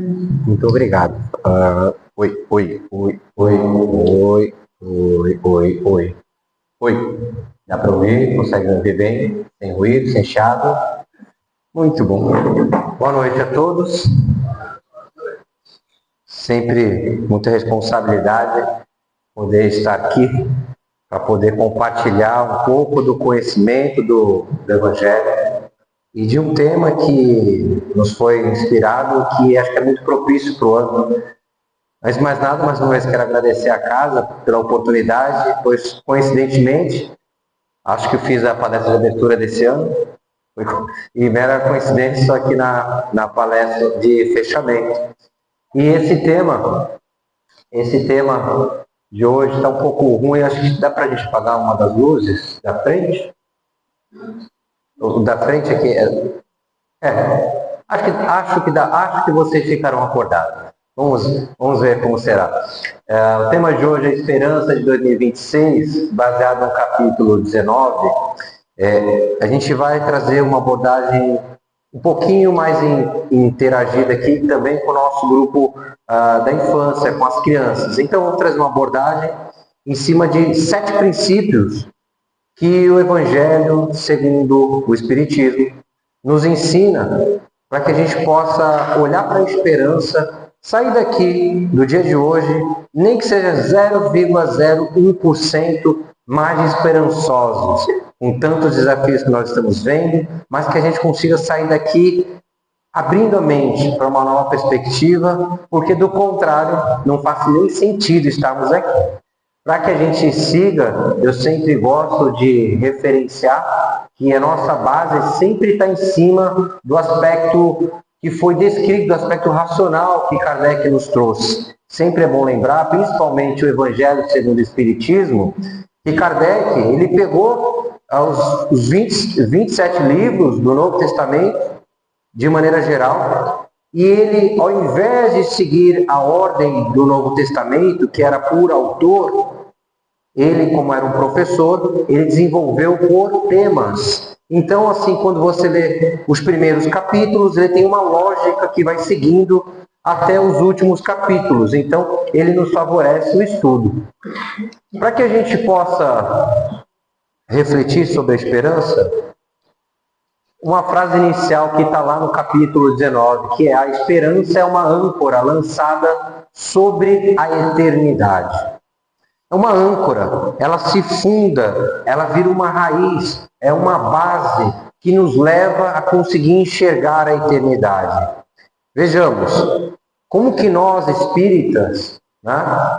Muito obrigado. Oi, oi, oi, oi, oi, oi, oi, oi. Oi. Dá para ouvir? Consegue ouvir bem? Sem ruído, sem chiado? Muito bom. Boa noite a todos. Sempre muita responsabilidade poder estar aqui para poder compartilhar um pouco do conhecimento do Evangelho e de um tema que nos foi inspirado, que acho que é muito propício para o ano. Antes de mais nada, mais uma vez quero agradecer à casa pela oportunidade, pois coincidentemente, acho que eu fiz a palestra de abertura desse ano, e mera coincidência, estou aqui na palestra de fechamento. E esse tema de hoje está um pouco ruim, acho que dá para a gente apagar uma das luzes da frente? O da frente aqui acho que vocês ficarão acordados. Vamos ver como será. O tema de hoje é Esperança de 2026, baseado no capítulo 19. A gente vai trazer uma abordagem um pouquinho mais interagida aqui também com o nosso grupo da infância, com as crianças. Então, vamos trazer uma abordagem em cima de 7 princípios que o Evangelho, segundo o Espiritismo, nos ensina para que a gente possa olhar para a esperança, sair daqui do dia de hoje, nem que seja 0,01% mais esperançosos, com tantos desafios que nós estamos vendo, mas que a gente consiga sair daqui abrindo a mente para uma nova perspectiva, porque do contrário, não faz nem sentido estarmos aqui. Para que a gente siga, eu sempre gosto de referenciar que a nossa base sempre está em cima do aspecto que foi descrito, do aspecto racional que Kardec nos trouxe. Sempre é bom lembrar, principalmente o Evangelho segundo o Espiritismo, que Kardec ele pegou os 27 livros do Novo Testamento, de maneira geral, e ele, ao invés de seguir a ordem do Novo Testamento, que era por autor, ele, como era um professor, ele desenvolveu por temas. Então, assim, quando você lê os primeiros capítulos, ele tem uma lógica que vai seguindo até os últimos capítulos. Então, ele nos favorece o estudo. Para que a gente possa refletir sobre a esperança, uma frase inicial que está lá no capítulo 19, que é: a esperança é uma âncora lançada sobre a eternidade. É uma âncora, ela se funda, ela vira uma raiz, é uma base que nos leva a conseguir enxergar a eternidade. Vejamos, como que nós espíritas, né,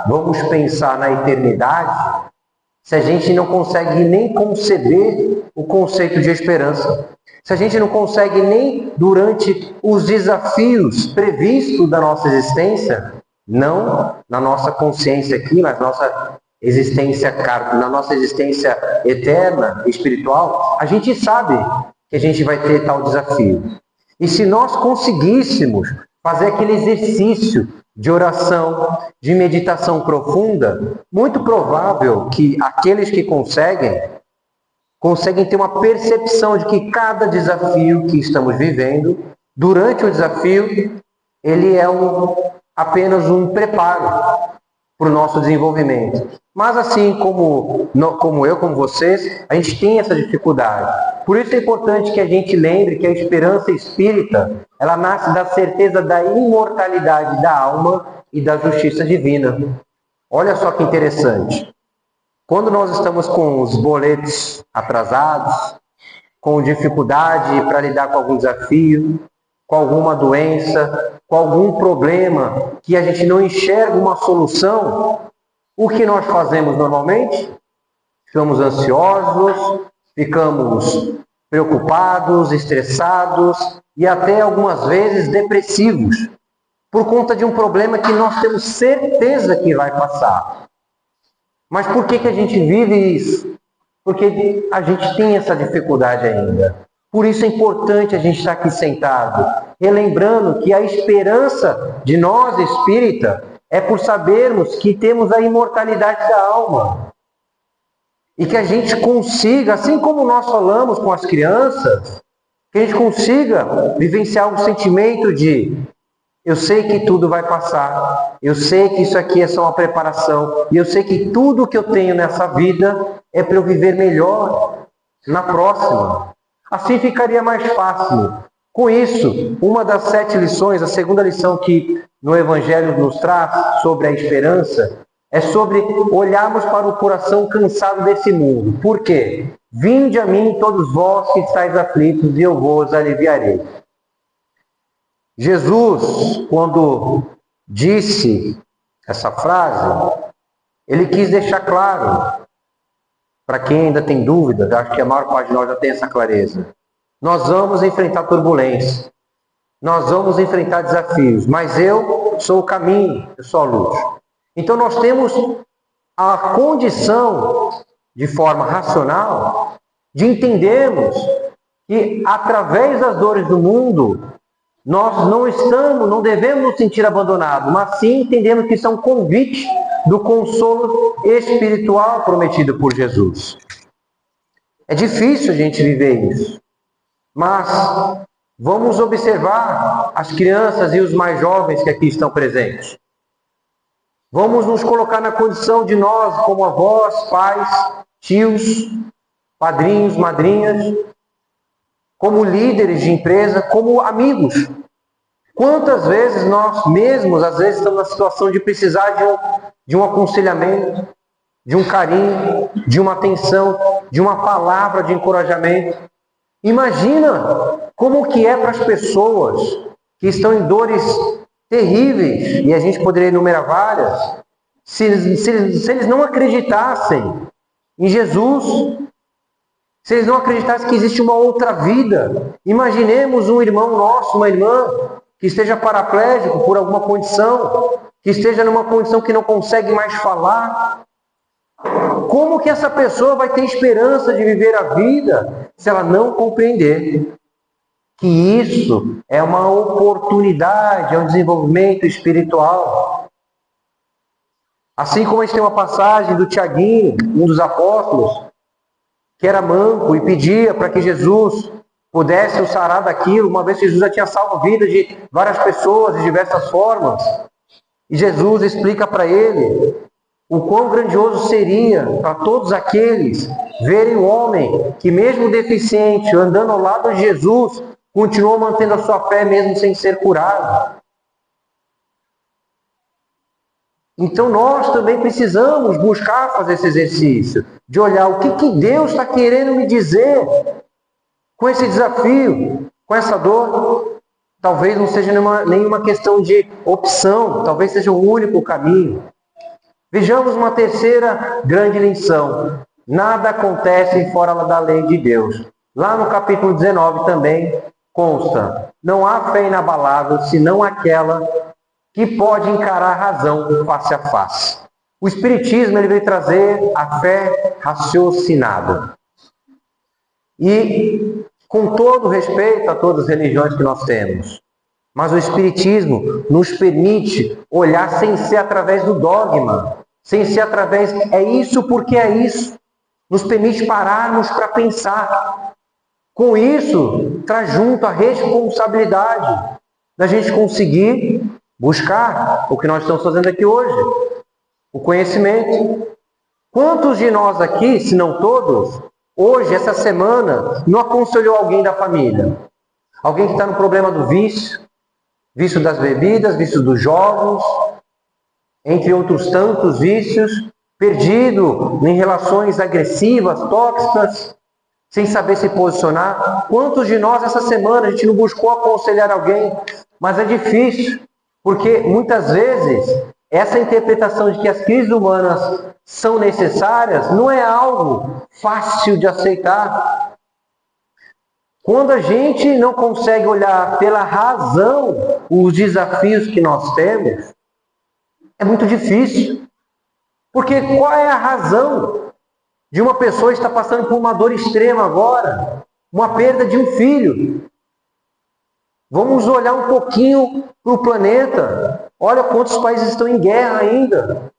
vamos pensar na eternidade se a gente não consegue nem conceber o conceito de esperança? Se a gente não consegue nem, durante os desafios previstos da nossa existência, não na nossa consciência aqui, mas na nossa existência eterna, espiritual, a gente sabe que a gente vai ter tal desafio. E se nós conseguíssemos fazer aquele exercício de oração, de meditação profunda, muito provável que aqueles que conseguem ter uma percepção de que cada desafio que estamos vivendo, durante o desafio, ele é apenas um preparo para o nosso desenvolvimento. Mas assim como eu, como vocês, a gente tem essa dificuldade. Por isso é importante que a gente lembre que a esperança espírita, ela nasce da certeza da imortalidade da alma e da justiça divina. Olha só que interessante. Quando nós estamos com os boletos atrasados, com dificuldade para lidar com algum desafio, com alguma doença, com algum problema que a gente não enxerga uma solução, o que nós fazemos normalmente? Ficamos ansiosos, ficamos preocupados, estressados e até algumas vezes depressivos, por conta de um problema que nós temos certeza que vai passar. Mas por que a gente vive isso? Porque a gente tem essa dificuldade ainda. Por isso é importante a gente estar aqui sentado, relembrando que a esperança de nós, espírita, é por sabermos que temos a imortalidade da alma. E que a gente consiga, assim como nós falamos com as crianças, que a gente consiga vivenciar um sentimento de: Eu sei que tudo vai passar. Eu sei que isso aqui é só uma preparação. E eu sei que tudo que eu tenho nessa vida é para eu viver melhor na próxima. Assim ficaria mais fácil. Com isso, uma das 7 lições, a segunda lição que no Evangelho nos traz sobre a esperança, é sobre olharmos para o coração cansado desse mundo. Por quê? Vinde a mim todos vós que estáis aflitos e eu vos aliviarei. Jesus, quando disse essa frase, ele quis deixar claro, para quem ainda tem dúvida, acho que a maior parte de nós já tem essa clareza, nós vamos enfrentar turbulência, nós vamos enfrentar desafios, mas eu sou o caminho, eu sou a luz. Então nós temos a condição, de forma racional, de entendermos que através das dores do mundo, nós não devemos nos sentir abandonados, mas sim entendemos que isso é um convite do consolo espiritual prometido por Jesus. É difícil a gente viver isso, mas vamos observar as crianças e os mais jovens que aqui estão presentes. Vamos nos colocar na condição de nós, como avós, pais, tios, padrinhos, madrinhas, como líderes de empresa, como amigos. Quantas vezes nós mesmos, às vezes, estamos na situação de precisar de um aconselhamento, de um carinho, de uma atenção, de uma palavra de encorajamento. Imagina como que é para as pessoas que estão em dores terríveis, e a gente poderia enumerar várias, se eles não acreditassem em Jesus, se eles não acreditassem que existe uma outra vida. Imaginemos um irmão nosso, uma irmã, que esteja paraplégico por alguma condição, que esteja numa condição que não consegue mais falar. Como que essa pessoa vai ter esperança de viver a vida se ela não compreender que isso é uma oportunidade, é um desenvolvimento espiritual? Assim como a gente tem uma passagem do Tiaguinho, um dos apóstolos, que era manco e pedia para que Jesus pudesse o sarar daquilo, uma vez que Jesus já tinha salvo a vida de várias pessoas de diversas formas. E Jesus explica para ele o quão grandioso seria para todos aqueles verem o homem que, mesmo deficiente, andando ao lado de Jesus, continuou mantendo a sua fé mesmo sem ser curado. Então nós também precisamos buscar fazer esse exercício, de olhar o que Deus está querendo me dizer com esse desafio, com essa dor. Talvez não seja nenhuma questão de opção, talvez seja o único caminho. Vejamos uma terceira grande lição. Nada acontece fora da lei de Deus. Lá no capítulo 19 também consta: não há fé inabalável, senão aquela que pode encarar a razão face a face. O Espiritismo ele veio trazer a fé raciocinada. E com todo respeito a todas as religiões que nós temos, mas o Espiritismo nos permite olhar sem ser através do dogma, sem ser através, é isso porque é isso. Nos permite pararmos para pensar. Com isso, traz junto a responsabilidade da gente conseguir buscar o que nós estamos fazendo aqui hoje, o conhecimento. Quantos de nós aqui, se não todos, hoje, essa semana, não aconselhou alguém da família? Alguém que está no problema do vício, vício das bebidas, vício dos jogos, entre outros tantos vícios, perdido em relações agressivas, tóxicas, sem saber se posicionar. Quantos de nós essa semana a gente não buscou aconselhar alguém? Mas é difícil, porque muitas vezes essa interpretação de que as crises humanas são necessárias não é algo fácil de aceitar. Quando a gente não consegue olhar pela razão os desafios que nós temos, é muito difícil. Porque qual é a razão de uma pessoa estar passando por uma dor extrema agora? Uma perda de um filho. Vamos olhar um pouquinho para o planeta. Olha quantos países estão em guerra ainda.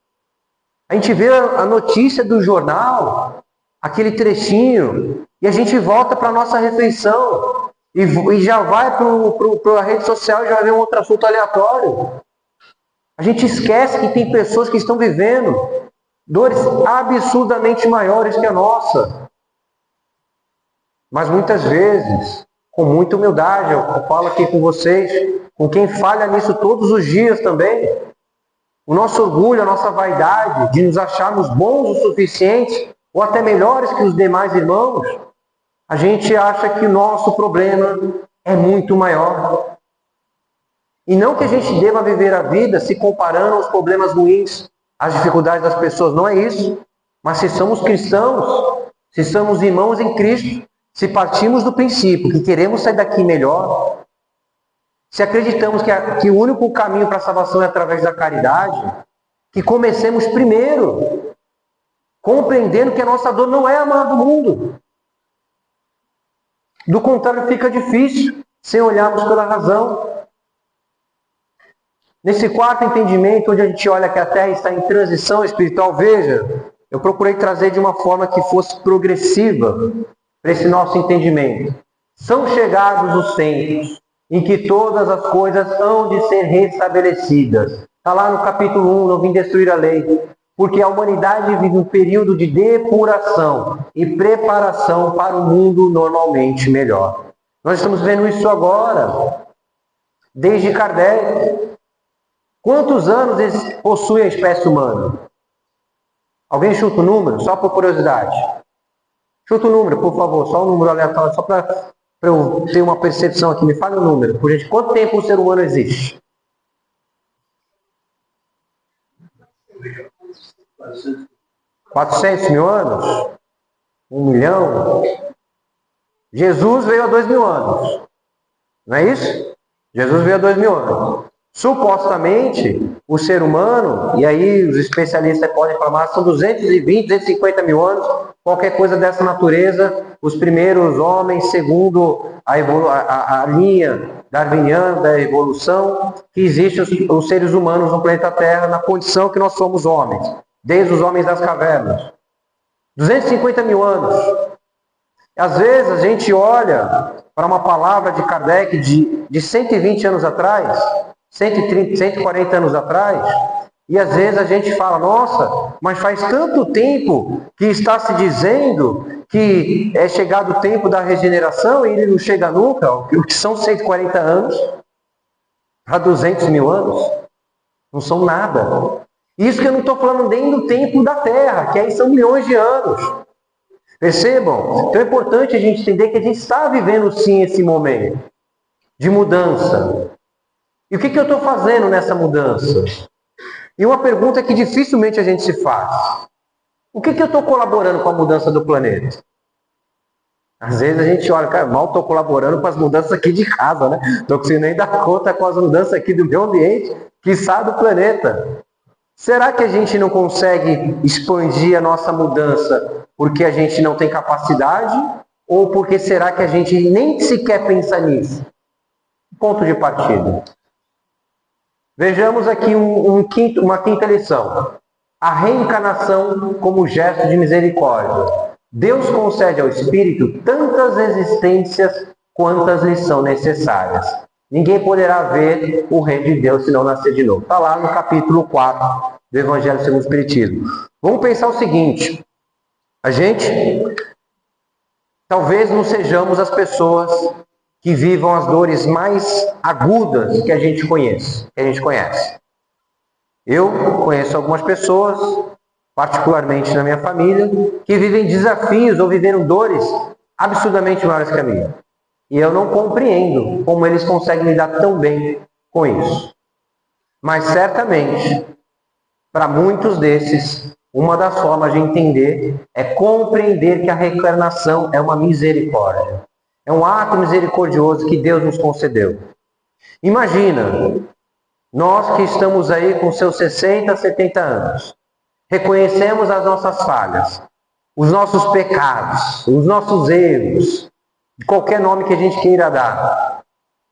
A gente vê a notícia do jornal, aquele trechinho, e a gente volta para a nossa refeição. e já vai para a rede social e já vê um outro assunto aleatório. A gente esquece que tem pessoas que estão vivendo dores absurdamente maiores que a nossa. Mas muitas vezes, com muita humildade, eu falo aqui com vocês, com quem falha nisso todos os dias também, o nosso orgulho, a nossa vaidade de nos acharmos bons o suficiente, ou até melhores que os demais irmãos, a gente acha que o nosso problema é muito maior. E não que a gente deva viver a vida se comparando aos problemas ruins, às dificuldades das pessoas, não é isso. Mas se somos cristãos, se somos irmãos em Cristo, se partimos do princípio que queremos sair daqui melhor, se acreditamos que o único caminho para a salvação é através da caridade, que comecemos primeiro, compreendendo que a nossa dor não é a maior do mundo. Do contrário, fica difícil, sem olharmos pela razão. Nesse quarto entendimento, onde a gente olha que a Terra está em transição espiritual, veja, eu procurei trazer de uma forma que fosse progressiva para esse nosso entendimento. São chegados os tempos em que todas as coisas hão de ser restabelecidas. Está lá no capítulo 1, não vim destruir a lei. Porque a humanidade vive um período de depuração e preparação para um mundo normalmente melhor. Nós estamos vendo isso agora, desde Kardec. Quantos anos possui a espécie humana? Alguém chuta o número? Só por curiosidade. Chuta o número, por favor. Só um número aleatório, só para eu ter uma percepção aqui. Me fale o número. Por gente, quanto tempo o ser humano existe? 400 mil anos? 1 milhão? Jesus veio há 2.000 anos. Não é isso? Jesus veio há 2.000 anos. Supostamente, o ser humano, e aí os especialistas podem falar, são 220, 250 mil anos, qualquer coisa dessa natureza, os primeiros homens, segundo a linha darwiniana da evolução, que existem os seres humanos no planeta Terra na condição que nós somos homens, desde os homens das cavernas. 250 mil anos. Às vezes a gente olha para uma palavra de Kardec de 120 anos atrás, 130, 140 anos atrás, e às vezes a gente fala, nossa, mas faz tanto tempo que está se dizendo que é chegado o tempo da regeneração e ele não chega nunca, o que são 140 anos, para 200 mil anos, não são nada. Isso que eu não estou falando nem do tempo da Terra, que aí são milhões de anos. Percebam? Então é importante a gente entender que a gente está vivendo sim esse momento de mudança. E o que eu estou fazendo nessa mudança? E uma pergunta que dificilmente a gente se faz. O que eu estou colaborando com a mudança do planeta? Às vezes a gente olha, cara, mal estou colaborando com as mudanças aqui de casa, né? Estou conseguindo nem dar conta com as mudanças aqui do meu ambiente, quiçá do planeta. Será que a gente não consegue expandir a nossa mudança porque a gente não tem capacidade? Ou porque será que a gente nem sequer pensa nisso? Ponto de partida. Vejamos aqui uma quinta lição. A reencarnação como gesto de misericórdia. Deus concede ao Espírito tantas existências quantas lhe são necessárias. Ninguém poderá ver o reino de Deus se não nascer de novo. Está lá no capítulo 4 do Evangelho segundo o Espiritismo. Vamos pensar o seguinte. A gente, talvez não sejamos as pessoas que vivam as dores mais agudas que a gente conhece. Eu conheço algumas pessoas, particularmente na minha família, que vivem desafios ou viveram dores absurdamente maiores que a minha. E eu não compreendo como eles conseguem lidar tão bem com isso. Mas certamente, para muitos desses, uma das formas de entender é compreender que a reencarnação é uma misericórdia. É um ato misericordioso que Deus nos concedeu. Imagina, nós que estamos aí com seus 60, 70 anos, reconhecemos as nossas falhas, os nossos pecados, os nossos erros, de qualquer nome que a gente queira dar.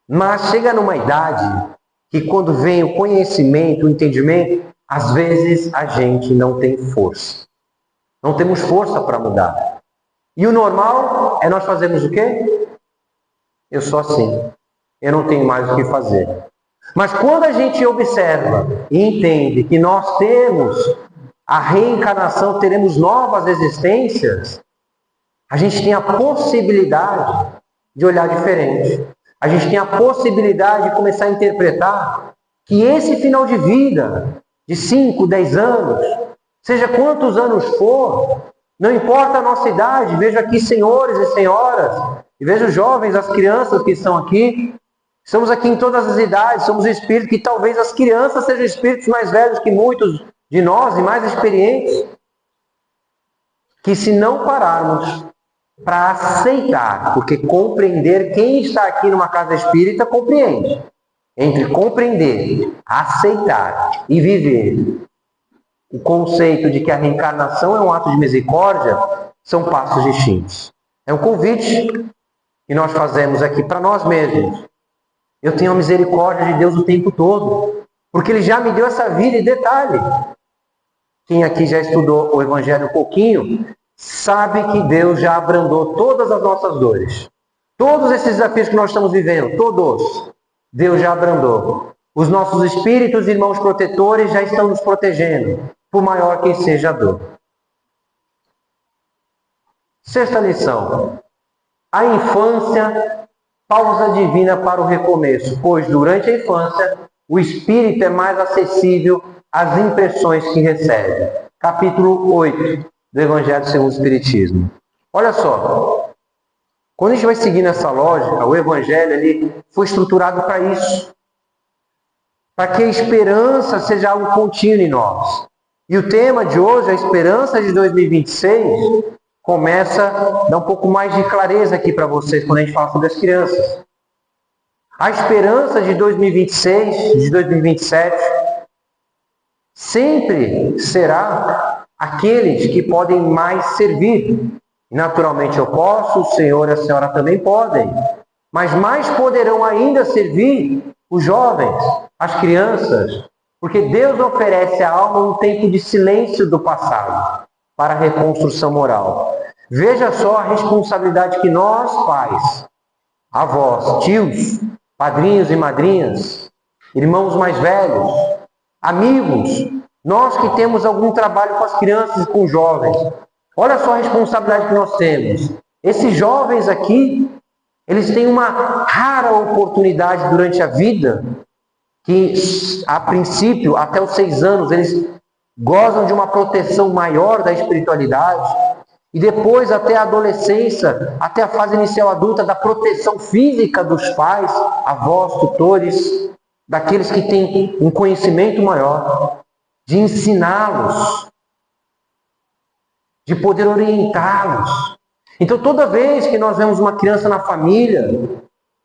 Mas chega numa idade que quando vem o conhecimento, o entendimento, às vezes a gente não tem força. Não temos força para mudar. E o normal é nós fazermos o quê? eu sou assim, eu não tenho mais o que fazer. Mas quando a gente observa e entende que nós temos a reencarnação, teremos novas existências, a gente tem a possibilidade de olhar diferente. A gente tem a possibilidade de começar a interpretar que esse final de vida, de 5, 10 anos, seja quantos anos for, não importa a nossa idade, vejo aqui senhores e senhoras, e vejo jovens, as crianças que estão aqui, estamos aqui em todas as idades, somos espíritos que talvez as crianças sejam espíritos mais velhos que muitos de nós e mais experientes, que se não pararmos para aceitar, porque compreender, quem está aqui numa casa espírita compreende. Entre compreender, aceitar e viver o conceito de que a reencarnação é um ato de misericórdia, são passos distintos. É um convite que nós fazemos aqui para nós mesmos. Eu tenho a misericórdia de Deus o tempo todo, porque Ele já me deu essa vida. E detalhe, quem aqui já estudou o Evangelho um pouquinho, sabe que Deus já abrandou todas as nossas dores. Todos esses desafios que nós estamos vivendo, todos, Deus já abrandou. Os nossos espíritos, irmãos protetores, já estão nos protegendo, por maior que seja a dor. Sexta lição. A infância, pausa divina para o recomeço, pois durante a infância, o espírito é mais acessível às impressões que recebe. Capítulo 8 do Evangelho segundo o Espiritismo. Olha só, quando a gente vai seguindo essa lógica, o Evangelho ele foi estruturado para isso. Para que a esperança seja algo contínuo em nós. E o tema de hoje, a esperança de 2026, começa a dar um pouco mais de clareza aqui para vocês quando a gente fala sobre as crianças. A esperança de 2026, de 2027, sempre será aqueles que podem mais servir. Naturalmente eu posso, o senhor e a senhora também podem. Mas mais poderão ainda servir os jovens, as crianças, porque Deus oferece à alma um tempo de silêncio do passado para a reconstrução moral. Veja só a responsabilidade que nós, pais, avós, tios, padrinhos e madrinhas, irmãos mais velhos, amigos, nós que temos algum trabalho com as crianças e com os jovens, olha só a responsabilidade que nós temos. Esses jovens aqui, eles têm uma rara oportunidade durante a vida, que a princípio, até os 6 anos, eles gozam de uma proteção maior da espiritualidade, e depois até a adolescência, até a fase inicial adulta, da proteção física dos pais, avós, tutores, daqueles que têm um conhecimento maior, de ensiná-los, de poder orientá-los. Então, toda vez que nós vemos uma criança na família,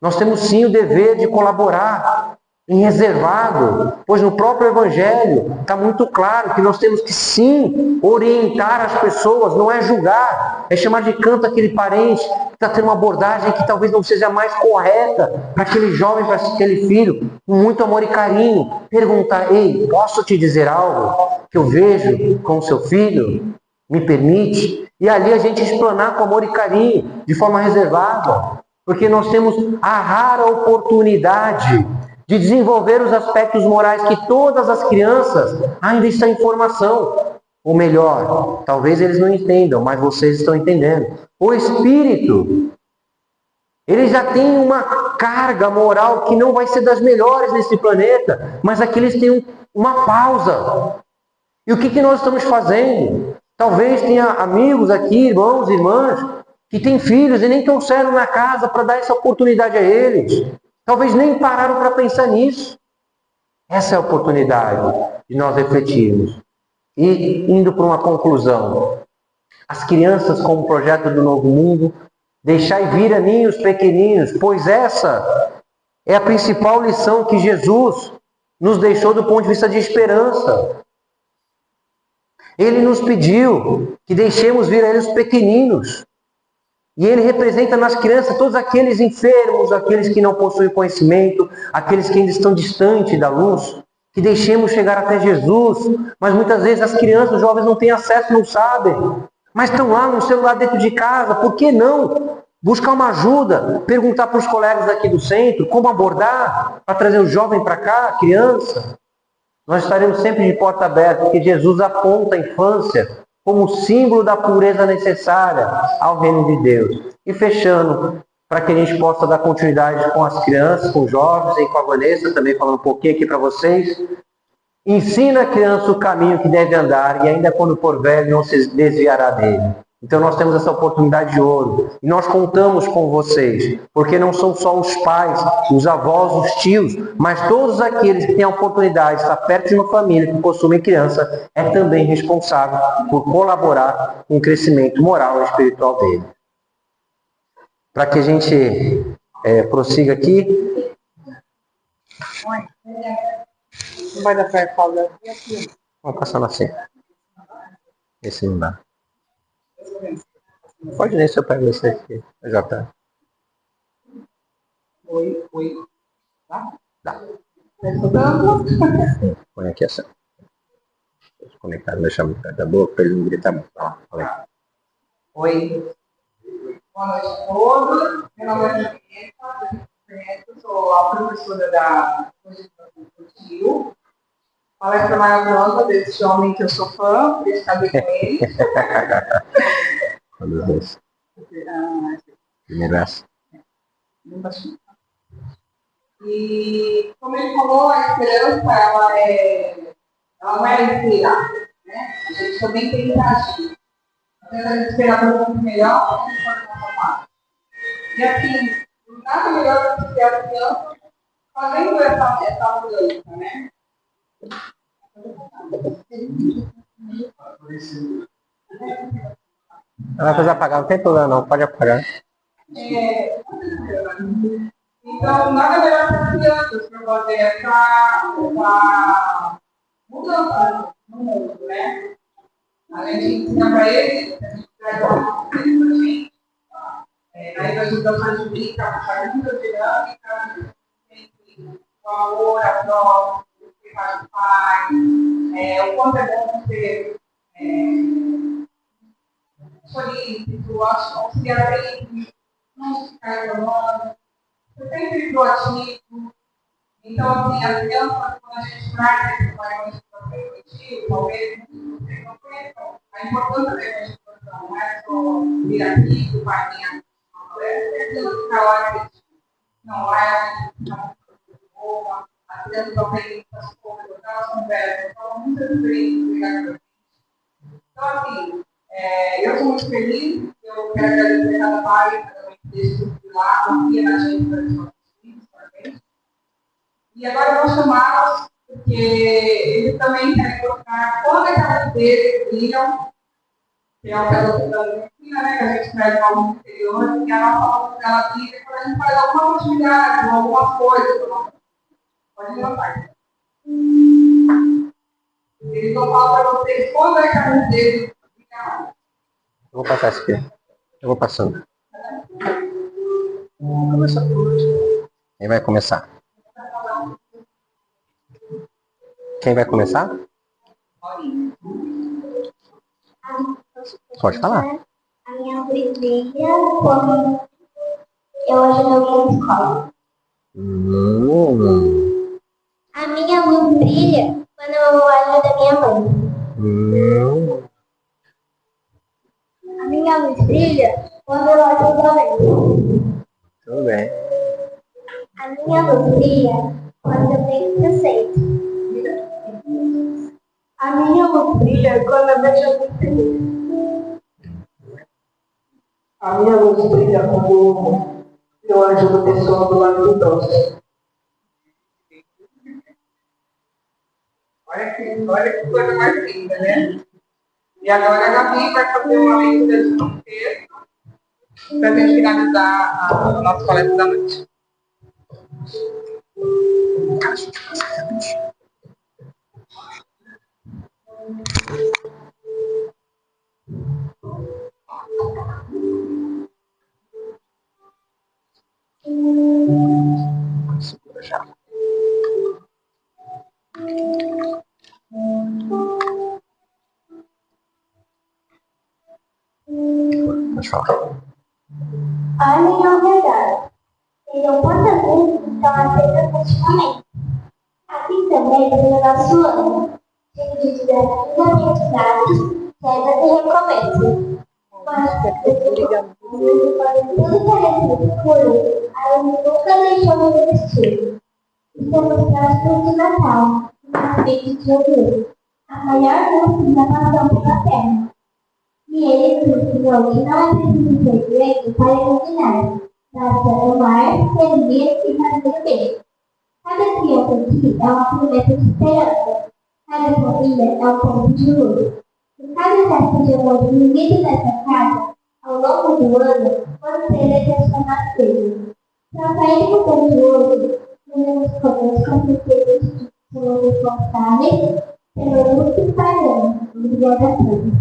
nós temos sim o dever de colaborar em reservado, pois no próprio Evangelho está muito claro que nós temos que sim orientar as pessoas, não é julgar, é chamar de canto aquele parente que está tendo uma abordagem que talvez não seja a mais correta para aquele jovem, para aquele filho, com muito amor e carinho. Perguntar: ei, posso te dizer algo que eu vejo com o seu filho? Me permite? E ali a gente explanar com amor e carinho, de forma reservada, porque nós temos a rara oportunidade de desenvolver os aspectos morais que todas as crianças ainda estão em formação. Ou melhor, talvez eles não entendam, mas vocês estão entendendo. O espírito, ele já tem uma carga moral que não vai ser das melhores nesse planeta, mas aqui eles têm uma pausa. E o que nós estamos fazendo? Talvez tenha amigos aqui, irmãos e irmãs, que têm filhos e nem trouxeram na casa para dar essa oportunidade a eles. Talvez nem pararam para pensar nisso. Essa é a oportunidade de nós refletirmos. E indo para uma conclusão. As crianças como projeto do novo mundo, deixai vir a mim os pequeninos, pois essa é a principal lição que Jesus nos deixou do ponto de vista de esperança. Ele nos pediu que deixemos vir a Ele os pequeninos. E Ele representa nas crianças todos aqueles enfermos, aqueles que não possuem conhecimento, aqueles que ainda estão distantes da luz, que deixemos chegar até Jesus. Mas muitas vezes as crianças, os jovens não têm acesso, não sabem. Mas estão lá no celular dentro de casa, por que não buscar uma ajuda, perguntar para os colegas aqui do centro como abordar, para trazer o jovem para cá, a criança. Nós estaremos sempre de porta aberta, porque Jesus aponta a infância como símbolo da pureza necessária ao reino de Deus. E fechando, para que a gente possa dar continuidade com as crianças, com os jovens e com a Vanessa, também falando um pouquinho aqui para vocês. Ensina a criança o caminho que deve andar e ainda quando for velho não se desviará dele. Então nós temos essa oportunidade de ouro. E nós contamos com vocês, porque não são só os pais, os avós, os tios, mas todos aqueles que têm a oportunidade de estar perto de uma família que possui criança, é também responsável por colaborar com o crescimento moral e espiritual dele. Para que a gente prossiga aqui. Não vai dar pra falar aqui. Vamos passar assim. Esse não dá. Pode nem se eu pego esse aqui. Já tá. Oi. Tá? Dá. Tá escutando? Põe aqui assim. Deixa eu conectar, deixar muito perto da boca para ele não gritar muito. Oi. Boa noite a todos. Meu nome é Julieta. Eu sou a professora da Legislação Infantil. Palestra maravilhosa desse homem que eu sou fã, por isso cadê com ele. Quando os dois. Primeiro essa. E, como ele falou, a esperança, ela não é inspirada, né? A gente também tem que agir. A gente esperar pelo mundo melhor, a gente pode transformar. E assim, nada melhor do que a criança fazendo essa mudança, né? Ela vai fazer apagar, não tem problema não, pode apagar. Então, nada melhor para as crianças para fazer essa mudança no mundo, né? A gente ensina para eles, a gente traz uma coisa para a gente. Na evangelização jurídica, uma coisa muito dinâmica, o amor, a prova, o que faz o pai, o quanto é bom ser solícito, auxiliar bem, não ficar reclamando, ser sempre proativo. Então, assim, as crianças, quando a gente traz esse trabalho coletivo, talvez vocês não conheçam a importância da evangelização, não é só vir aqui, o pai minha, é ficar lá e não, lá a gente fica muito boa, as crianças também as coisas, elas são velhas, falam muitas experiências ligadas. Então, assim, eu sou muito feliz, eu quero agradecer a cada pai, cada mãe que deixa de lá, confia na gente para os nossos filhos também. E agora eu vou chamá-los, porque eles também querem colocar quando aquelas deles viram, que é o pedaço da medicina, né, que a gente traz algo exterior, e a nossa ela brilha quando a gente faz alguma atividade, ou alguma coisa. Pode levantar. Eles vão falar para vocês quando é que a luz deles brilha. Eu vou passar esse aqui. Eu vou passando. Quem vai começar? Quem vai começar? Pode falar. A minha luz brilha quando eu ajudo na escola. A minha luz brilha quando eu ajudo a minha mãe. A minha luz brilha quando eu ajudo alguém. Tudo bem. A minha luz brilha quando eu tenho preceito. A minha luz brilha quando eu vejo alguém feliz. A minha luz brilha quando eu ajudo a pessoa do lado do idoso. Olha que coisa mais linda, né? E agora a Gabi vai fazer uma leitura de um texto para a gente finalizar a nossa palestra da noite. Segura já. Pode falar. Olhem ao redor. Vejam quantas luzes estão acesas ultimamente. Aqui também tem o nosso ano, cheio de diversos aprendizados, quedas e recomeços. Mas, tudo parece escuro, a luz nunca deixou de existir. Estamos próximos de Natal, no mês de outubro, a maior luz da nação pela Terra. E ele nos ensinou que não é preciso ser grande para iluminar, basta amar, servir e fazer bem. Cada criança aqui é uma promessa de esperança, cada família é um ponto de luz. E cada gesto de amor vivido nessa casa, ao longo do ano, pode ser transformado nele. Para sair do mundo de hoje, devemos comer com certeza de que somos responsáveis pela luz que espalhamos. Obrigada a todos.